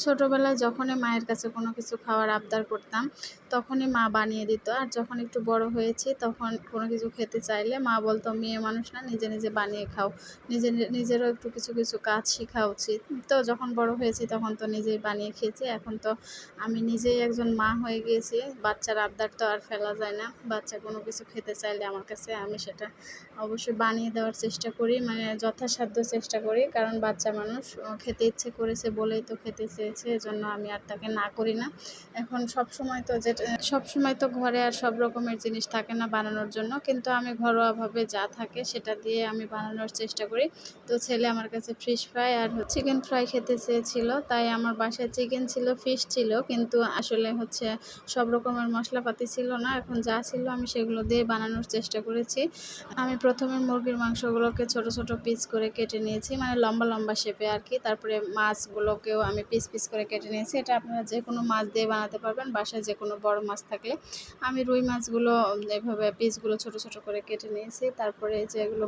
ছোটোবেলায় যখনই মায়ের কাছে কোনো কিছু খাওয়ার আবদার করতাম, তখনই মা বানিয়ে দিত। আর যখন একটু বড় হয়েছি তখন কোনো কিছু খেতে চাইলে মা বলত, মেয়ে মানুষ না, নিজে নিজে বানিয়ে খাও, নিজেরও একটু কিছু কিছু কাজ শেখা উচিত। তো যখন বড় হয়েছি তখন তো নিজেই বানিয়ে খেয়েছি। এখন তো আমি নিজেই একজন মা হয়ে গিয়েছি। বাচ্চার আবদার তো আর ফেলা যায় না। বাচ্চা কোনো কিছু খেতে চাইলে আমার কাছে, আমি সেটা অবশ্যই বানিয়ে দেওয়ার চেষ্টা করি, মানে যথাসাধ্য চেষ্টা করি। কারণ বাচ্চা মানুষ, খেতে ইচ্ছে করেছে বলেই তো খেতে চেয়েছে, এজন্য আমি আর তাকে না করি না। এখন সবসময় তো ঘরে আর সব রকমের জিনিস থাকে না বানানোর জন্য, কিন্তু আমি ঘরোয়াভাবে যা থাকে সেটা দিয়ে আমি বানানোর চেষ্টা করি। তো ছেলে আমার কাছে ফিশ ফ্রাই আর চিকেন ফ্রাই খেতে চেয়েছিল, তাই আমার বাসায় চিকেন ছিল, ফিশ ছিল, কিন্তু আসলে সব রকমের মশলাপাতি ছিল না। এখন যা ছিল আমি সেগুলো দিয়ে বানানোর চেষ্টা করেছি। আমি প্রথমে মুরগির মাংসগুলোকে ছোট ছোট পিস করে কেটে নিয়েছি, মানে লম্বা লম্বা শেপে আর কি। তারপরে মাছগুলোকেও আমি পিস পিস করে কেটে নিয়েছি। এটা আপনারা যে কোনো মাছ দিয়ে বানাতে পারবেন, বাসায় যে কোনো বড় মাছ থাকলে। আমি রুই মাছগুলো এভাবে পিসগুলো ছোট ছোট করে কেটে নিয়েছি। তারপরে যেগুলো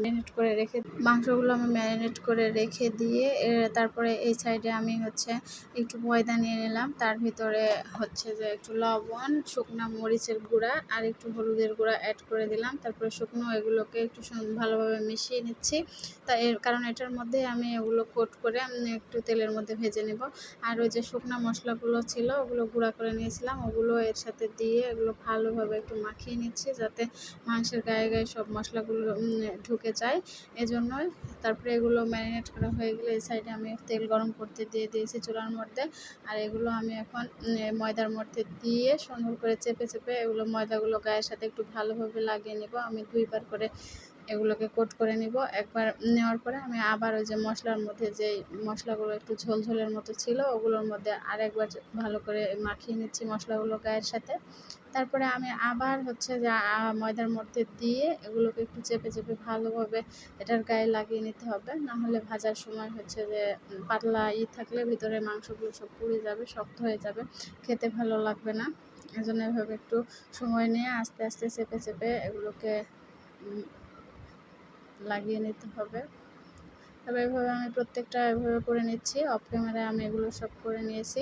মাংসগুলো আমি ম্যারিনেট করে রেখে দিয়ে তারপরে এই সাইডে আমি একটু ময়দা নিয়ে নিলাম। তার ভিতরে যে একটু লবণ, শুকনো মরিচের গুঁড়া আর একটু হলুদের গুঁড়া অ্যাড করে দিলাম। তারপরে শুকনো এগুলোকে একটু ভালোভাবে মিশিয়ে নিচ্ছি। কারণ এটার মধ্যে আমি এগুলো কোট করে একটু তেলের মধ্যে ভেজে নেব। আর ওই যে শুকনো মশলাগুলো ছিল, ওগুলো গুঁড়া করে নিয়েছিলাম, ওগুলো এর সাথে দিয়ে এগুলো ভালোভাবে একটু মাখিয়ে নিচ্ছি, যাতে মাংসের গায়ে গায়ে সব মশলাগুলো ঢুকে যায়, এজন্যই। তারপরে এগুলো ম্যারিনেট করা হয়ে গেলে এই সাইডে আমি তেল গরম করতে দিয়ে দিয়েছি চুলার মধ্যে। আর এগুলো আমি এখন ময়দার মধ্যে দিয়ে সুন্দর করে চেপে চেপে এগুলো ময়দাগুলো গায়ের সাথে একটু ভালোভাবে লাগিয়ে নেব। আমি 2বার করে এগুলোকে কোট করে নিব। একবার নেওয়ার পরে আমি আবার ওই যে মশলার মধ্যে যেই মশলাগুলো একটু ঝোলঝোলের মতো ছিল, ওগুলোর মধ্যে আরেকবার ভালো করে মাখিয়ে নিচ্ছি মশলাগুলো গায়ের সাথে। তারপরে আমি আবার যে ময়দার মধ্যে দিয়ে এগুলোকে একটু চেপে চেপে ভালোভাবে এটার গায়ে লাগিয়ে নিতে হবে, নাহলে ভাজার সময় যে পাতলা থাকলে ভিতরে মাংসগুলো সব পুড়ে যাবে, শক্ত হয়ে যাবে, খেতে ভালো লাগবে না। এজন্য এভাবে একটু সময় নিয়ে আস্তে আস্তে চেপে চেপে এগুলোকে লাগিয়ে নিতে হবে। তবে এভাবে আমি প্রত্যেকটা এভাবে করে নিচ্ছি। অফ ক্যামেরায় আমি এগুলো সব করে নিয়েছি,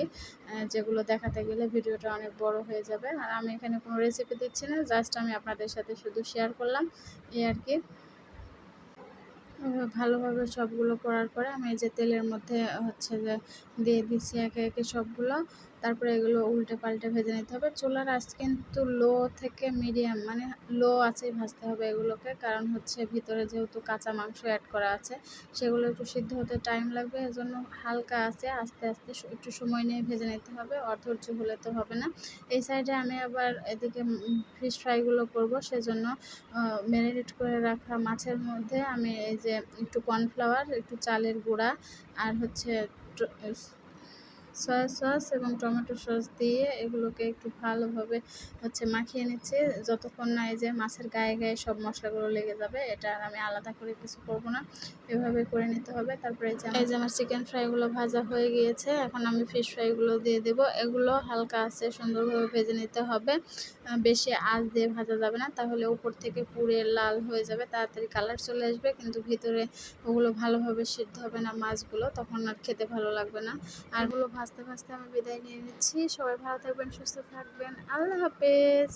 যেগুলো দেখাতে গেলে ভিডিওটা অনেক বড় হয়ে যাবে। আর আমি এখানে কোনো রেসিপি দিচ্ছি না, জাস্ট আমি আপনাদের সাথে শুধু শেয়ার করলাম, এই আর কি। ভালোভাবে সবগুলো করার পরে আমি এই যে তেলের মধ্যে যে দিয়ে দিচ্ছি একে একে সবগুলো। তারপরে এগুলো উল্টে পাল্টে ভেজে নিতে হবে। চুলার আঁচ কিন্তু লো থেকে মিডিয়াম, মানে লো আঁচেই ভাজতে হবে এগুলোকে, কারণ ভিতরে যেহেতু কাঁচা মাংস অ্যাড করা আছে, সেগুলো একটু সিদ্ধ হতে টাইম লাগবে। এজন্য হালকা আঁচে আস্তে আস্তে একটু সময় নিয়ে ভেজে নিতে হবে, অধৈর্য হলে তো হবে না। এই সাইডে আমি আবার এদিকে ফিশ ফ্রাইগুলো করব, সেজন্য ম্যারিনেট করে রাখা মাছের মধ্যে আমি এই যে একটু কর্নফ্লাওয়ার, একটু চালের গুঁড়া আর সয়া সস এবং টমেটো সস দিয়ে এগুলোকে একটু ভালোভাবে মাখিয়ে নিচ্ছি, যতক্ষণ না এই যে মাছের গায়ে গায়ে সব মশলাগুলো লেগে যাবে। এটা আর আমি আলাদা করে কিছু করব না, এভাবে করে নিতে হবে। তারপরে এই যে আমার চিকেন ফ্রাইগুলো ভাজা হয়ে গিয়েছে, এখন আমি ফিশ ফ্রাইগুলো দিয়ে দেবো। এগুলো হালকা আছে সুন্দরভাবে ভেজে নিতে হবে, বেশি আঁচ দিয়ে ভাজা যাবে না, তাহলে উপর থেকে পুড়ে লাল হয়ে যাবে, তাড়াতাড়ি কালার চলে আসবে, কিন্তু ভিতরে ওগুলো ভালোভাবে সিদ্ধ হবে না মাছগুলো, তখন আর খেতে ভালো লাগবে না। আর ওগুলো ভাজতে ভাজতে আমি বিদায় নিয়ে নিচ্ছি। সবাই ভালো থাকবেন, সুস্থ থাকবেন, আল্লাহ হাফেজ।